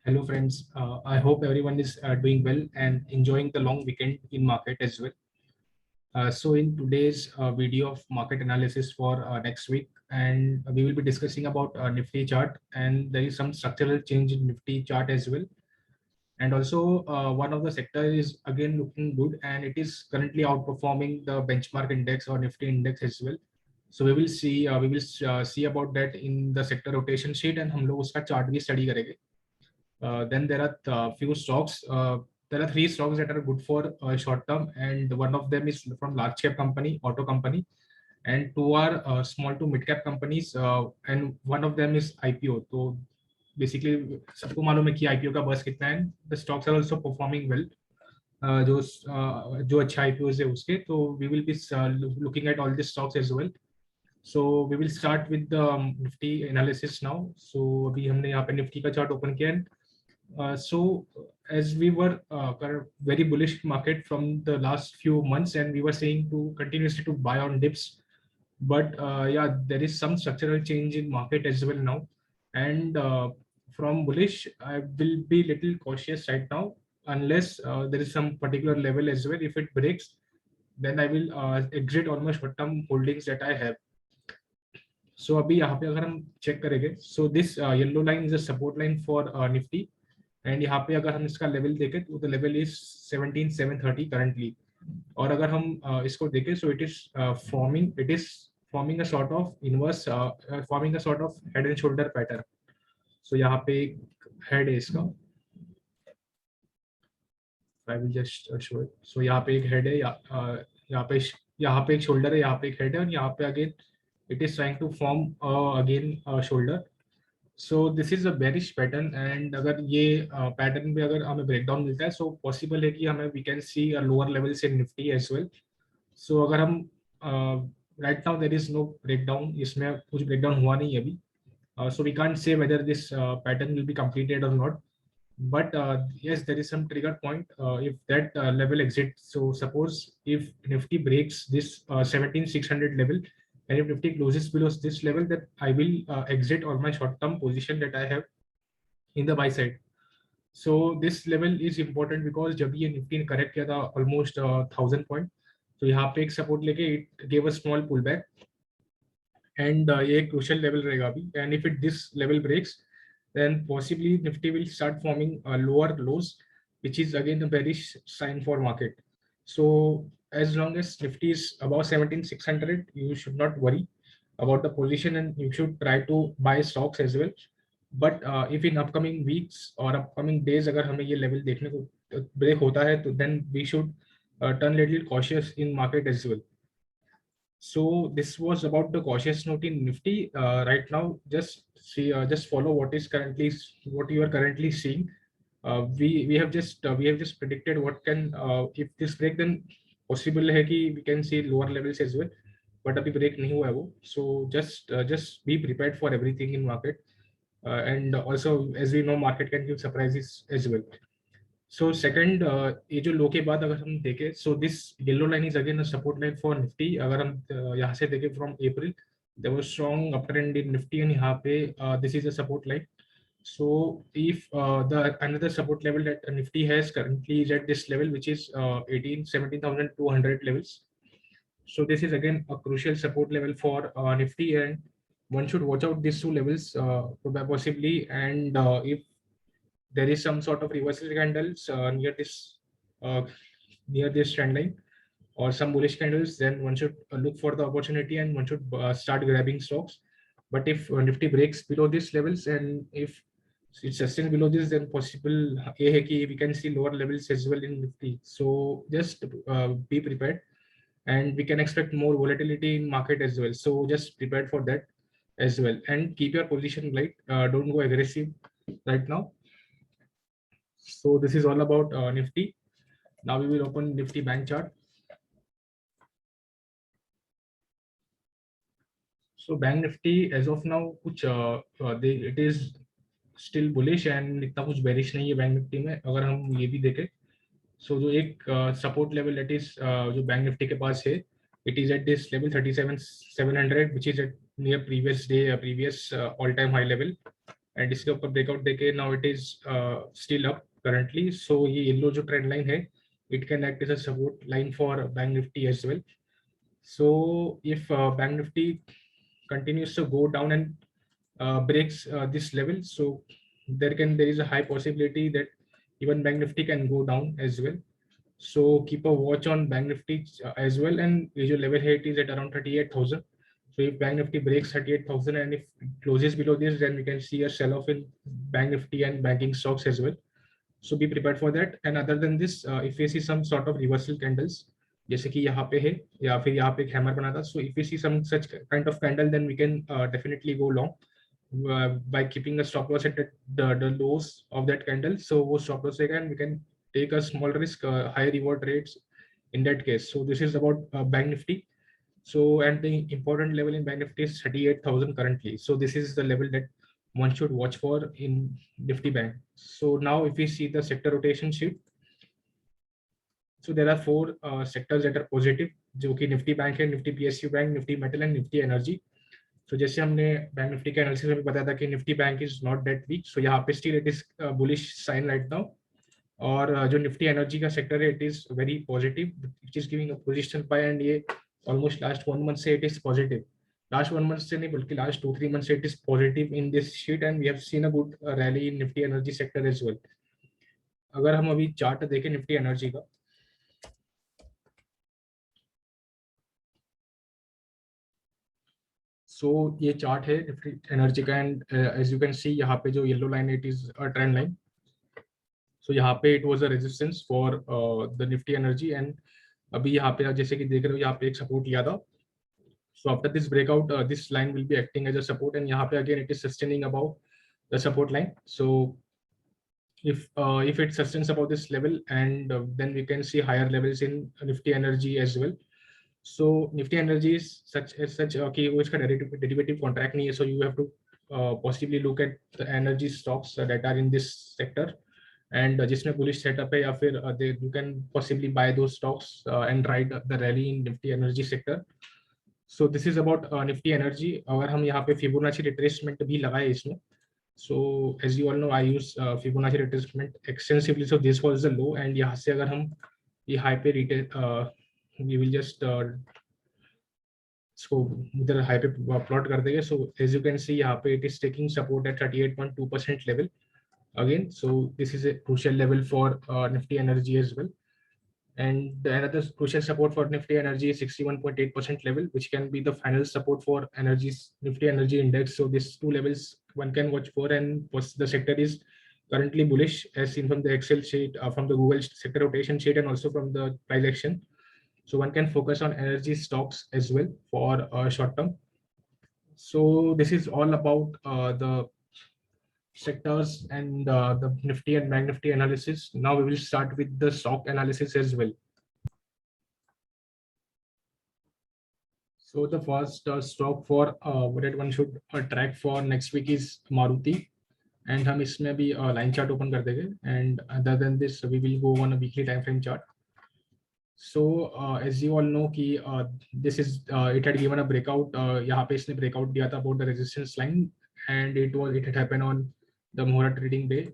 Hello friends, I hope everyone is doing well and enjoying the long weekend in market as well. So in today's video of market analysis for next week, and we will be discussing about Nifty chart, and there is some structural change in Nifty chart as well. And also one of the sector is again looking good, and it is currently outperforming the benchmark index or Nifty index as well. So we will see about that in the sector rotation sheet, and हम लोग उसका chart भी study करेंगे. Then there are few stocks. There are three stocks that are good for short term, and one of them is from large cap company, auto company, and two are small to mid cap companies, and one of them is IPO. So basically सबको मालूम है कि IPO का बस कितना है. The stocks are also performing well. जो अच्छा IPOs है उसके, तो we will be looking at all these stocks as well. So we will start with the Nifty analysis now. So अभी हमने यहाँ पे Nifty का chart open किया है. So as we were kind of very bullish market from the last few months, and we were saying to continuously to buy on dips, but yeah, there is some structural change in market as well now, and from bullish I will be little cautious right now unless there is some particular level as well. If it breaks, then I will exit all my short term holdings that I have. So अभी यहाँ पे अगर हम check करेंगे, so this yellow line is a support line for Nifty. And यहाँ पे अगर हम इसका लेवल देखें तो द लेवल इज 17730 करंटली. और अगर हम इसको देखें, so it is forming a sort of inverse, forming a sort of head and shoulder pattern. So यहाँ पे एक हेड है इसका. I will just show it. So यहाँ पे एक हेड है, यहाँ पे एक शोल्डर है, यहाँ पे एक हेड है, और यहाँ पे again it is trying to form again shoulder. So this is a bearish pattern, and अगर ये पैटर्न पे अगर हमें ब्रेकडाउन मिलता है, सो पॉसिबल है कि हमें we can see a lower level से निफ्टी एज वेल. सो अगर हम right now there is no breakdown, इसमें कुछ ब्रेकडाउन हुआ नहीं है अभी, so we can't say whether this pattern will be completed और not. But yes, there is some trigger point if that level exits. So suppose if Nifty breaks this 17600 level, and if Nifty closes below this level, then I will exit all my short-term position that I have in the buy side. So this level is important because जब ये Nifty ने correct किया था almost 1000 point, तो यहाँ पे एक support लेके it gave a small pullback, and ये एक crucial level रहेगा अभी. And if it this level breaks, then possibly Nifty will start forming lower lows, which is again a bearish sign for market. So as long as Nifty is above 17600, you should not worry about the position, and you should try to buy stocks as well. But if in upcoming weeks or upcoming days अगर हमें ये level देखने को break होता है, तो then we should turn little cautious in market as well. So this was about the cautious note in Nifty. Right now, just follow what you are currently seeing. We have just predicted what can, if this break, then possible है कि we can see lower levels as well. But अभी break नहीं हुआ है वो. So just be prepared for everything in market. And also, as we know, market can give surprises as well. So second, ये जो low के बाद अगर हम देखें, so this yellow line is again a support line for Nifty. अगर हम यहाँ से देखें from April, there was strong up trend in Nifty, and यहाँ पे this is a support line. So if the another support level that Nifty has currently is at this level, which is 17,200 levels. So this is again a crucial support level for Nifty, and one should watch out these two levels possibly. And if there is some sort of reversal candles uh, near this trend line, or some bullish candles, then one should look for the opportunity, and one should start grabbing stocks. But if Nifty breaks below these levels, and if it sustains below this, then possible ये है कि we can see lower levels as well in Nifty. So just be prepared, and we can expect more volatility in market as well. So just prepared for that as well, and keep your position light. Don't go aggressive right now. So this is all about Nifty. Now we will open Nifty bank chart. So bank Nifty as of now, कुछ it is still bullish, and इतना कुछ bearish नहीं है bank Nifty में. अगर हम ये भी देखें, so जो एक support level that is जो bank Nifty के पास है, it is at this level 37,700, which is at near previous day, previous all-time high level. And इसके ऊपर ब्रेकआउट देके now it is still up currently. So ये yellow जो trend line है, it can act as a support line for Bank Nifty as well. So if Bank Nifty continues to go down and breaks this level, so there is a high possibility that even Bank Nifty can go down as well. So keep a watch on Bank Nifty as well. And ये जो level है, it is at around 38,000. So if Bank Nifty breaks 38,000 and if it closes below this, then we can see a sell-off in Bank Nifty and banking stocks as well. So be prepared for that. And other than this, if we see some sort of reversal candles, जैसे कि यहाँ पे है या फिर यहाँ पे एक हैमर बना था, so if we see some such kind of candle, then we can definitely go long by keeping a stop loss at the lows of that candle. So वो stop loss रहेगा and we can take a small risk, high reward rates in that case. So this is about Bank Nifty. So and the important level in Bank Nifty is 38,000 currently. So this is the level that one should watch for in Nifty Bank. So now if we see the sector rotation sheet, so there are four sectors that are positive, जो कि Nifty Bank है, Nifty PSU Bank, Nifty Metal and Nifty Energy. So जैसे हमने bank Nifty के analysis में बताया था कि Nifty bank is not that weak, so यहाँ पे still it is bullish sign right now. और जो निफ्टी एनर्जी का सेक्टर है, it is very positive, which is giving a positional buy, and ये ऑलमोस्ट लास्ट 1 मंथ से it is positive. Last 1 month से नहीं बल्कि लास्ट 2-3 मंथ से it is positive in this sheet, and we have seen a good rally in Nifty energy sector as well. अगर हम अभी chart देखें निफ्टी एनर्जी का, सो ये चार्ट है निफ्टी एनर्जी का, and as you can see यहाँ पे जो yellow line it is a trend line. So यहाँ पे it was a resistance for the Nifty energy, and अभी यहाँ पे जैसे कि देख रहे हो यहाँ पे एक सपोर्ट लिया था. So after this breakout this line will be acting as a support, and यहाँ पे again it is sustaining about the support line. So if it sustains about this level, and then we can see higher levels in Nifty Energy as well. So Nifty Energy is such कि वो इसका derivative contract नहीं है, so you have to possibly look at the energy stocks that are in this sector, and जिसमें bullish setup है, या फिर you can possibly buy those stocks and ride the rally in Nifty Energy sector. So this is about Nifty Energy. अगर हम यहाँ पे Fibonacci retracement भी लगाए इसमें, so as you all know, I use Fibonacci retracement extensively. So this was the low, and यहाँ से अगर हम ये high पे we will just इसको उधर high पे plot कर देंगे. So as you can see यहाँ पे it is taking support at 38.2% level again. So this is a crucial level for Nifty Energy as well. And another crucial support for Nifty Energy is 61.8% level, which can be the final support for Nifty Energy Index. So these two levels one can watch for, and the sector is currently bullish as seen from the Excel sheet, from the Google sector rotation sheet, and also from the price action. So one can focus on energy stocks as well for short term. So this is all about the sectors and the Nifty and Bank Nifty analysis. Now we will start with the stock analysis as well. So the first stock for that one should track for next week is Maruti, and हम इसमें भी line chart open कर देंगे. And other than this, we will go on a weekly time frame chart. So as you all know कि this is it had given a breakout. यहाँ पे इसने breakout दिया था about the resistance line, and it had happened on the Mohra trading day.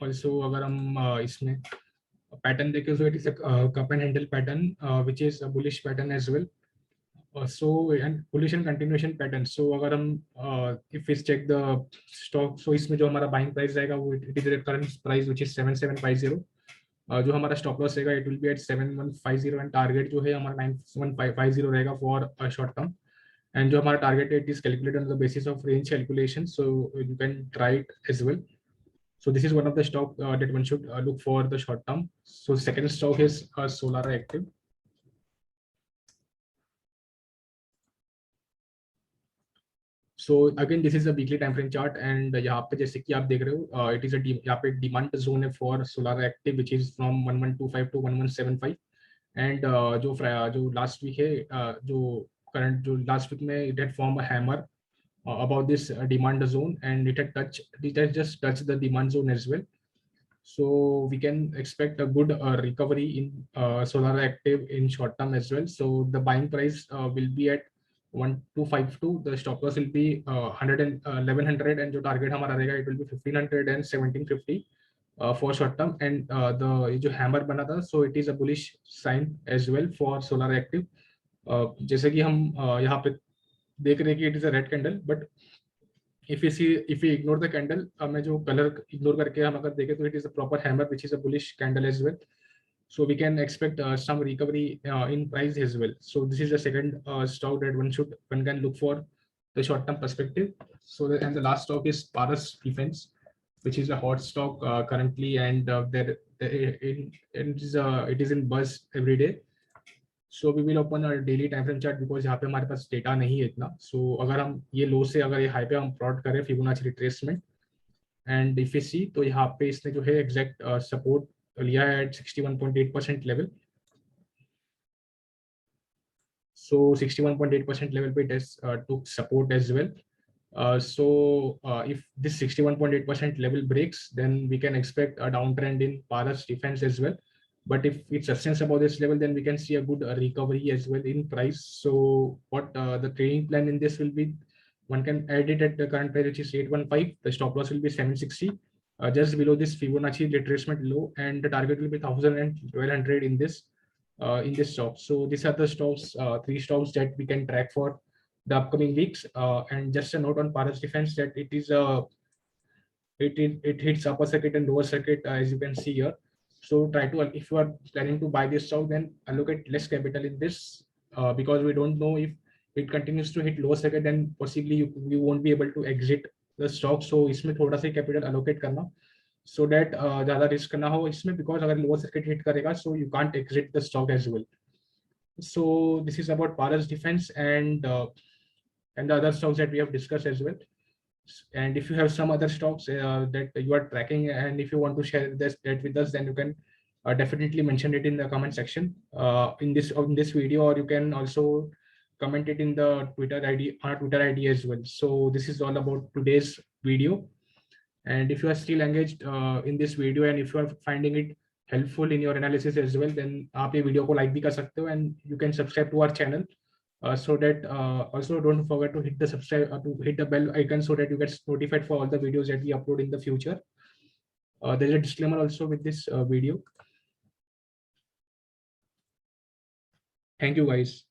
Also अगर हम इसमें pattern देखें, so it is a cup and handle pattern which is a bullish pattern as well. So and bullish and continuation pattern. So अगर हम if we check the stock, so इसमें जो हमारा buying price रहेगा वो it is at current price which is 7750. जो हमारा stop loss रहेगा it will be at 7150, and target जो है हमारा 9150 रहेगा for a short term. And जो हमारा target it is calculated on the basis of range calculation, so you can try it as well. So this is one of the stock that one should look for the short term. So second stock is Solara Active. So again this is a weekly time frame chart, and यहाँ पे जैसे कि आप देख रहे हो it is a यहाँ पे demand zone है for Solara Active which is from 1125 to 1175, and जो last week है जो current जो last week में it had formed a hammer about this demand zone, and it had just touched the demand zone as well. So we can expect a good recovery in Solara Active in short term as well. So the buying price will be at 1252, the stop loss will be 100 and 1100, and जो target हमारा रहेगा it will be 1500 and 1750 for short term. And the ये जो hammer बना था, so it is a bullish sign as well for Solar Active. जैसे कि हम यहाँ पे देख रहे हैं कि it is a red candle, but if we ignore the candle, हमें जो color ignore करके हम अगर देखें तो it is a proper hammer which is a bullish candle as well. So we can expect some recovery in price as well. So this is the second stock that one can look for the short-term perspective. So and the last stock is Paras Defense, which is a hot stock currently, and it is in buzz every day. So we will open a daily time frame chart because यहाँ पे हमारे पास data नहीं है इतना. So अगर हम ये लो से अगर ये हाई पे हम प्लॉट करें Fibonacci retracement, and if you see तो यहाँ पे इसने जो है एग्जैक्ट सपोर्ट लिया है at 61.8% level. So 61.8% level पे it has took support as well. So if this 61.8% level breaks, then we can expect a downtrend in Paras Defense as well. But if it sustains above this level, then we can see a good recovery as well in price. So what the trading plan in this will be, one can add it at the current price, which is 815. The stop loss will be 760. Just below this Fibonacci retracement low, and the target will be 1000 and 1200 in this stock. So these are the stocks, 3 stocks that we can track for the upcoming weeks. And just a note on Paras Defense that it is it hits upper circuit and lower circuit, as you can see here. So try to, if you are planning to buy this stock, then allocate less capital in this, because we don't know if it continues to hit lower circuit, then possibly you won't be able to exit the stock. So इसमें थोड़ा सा capital allocate करना, so that ज़्यादा risk ना हो इसमें, because अगर lower circuit hit करेगा, so you can't exit the stock as well. So this is about Paras Defense and the other stocks that we have discussed as well. And if you have some other stocks that you are tracking, and if you want to share that with us, then you can definitely mention it in the comment section in this video, or you can also comment it in the Twitter ID as well. So this is all about today's video. And if you are still engaged in this video, and if you are finding it helpful in your analysis as well, then आप ये video को like भी कर सकते हो, and you can subscribe to our channel. So that also don't forget to hit the subscribe, to hit the bell icon, so that you get notified for all the videos that we upload in the future. There is a disclaimer also with this video. Thank you guys.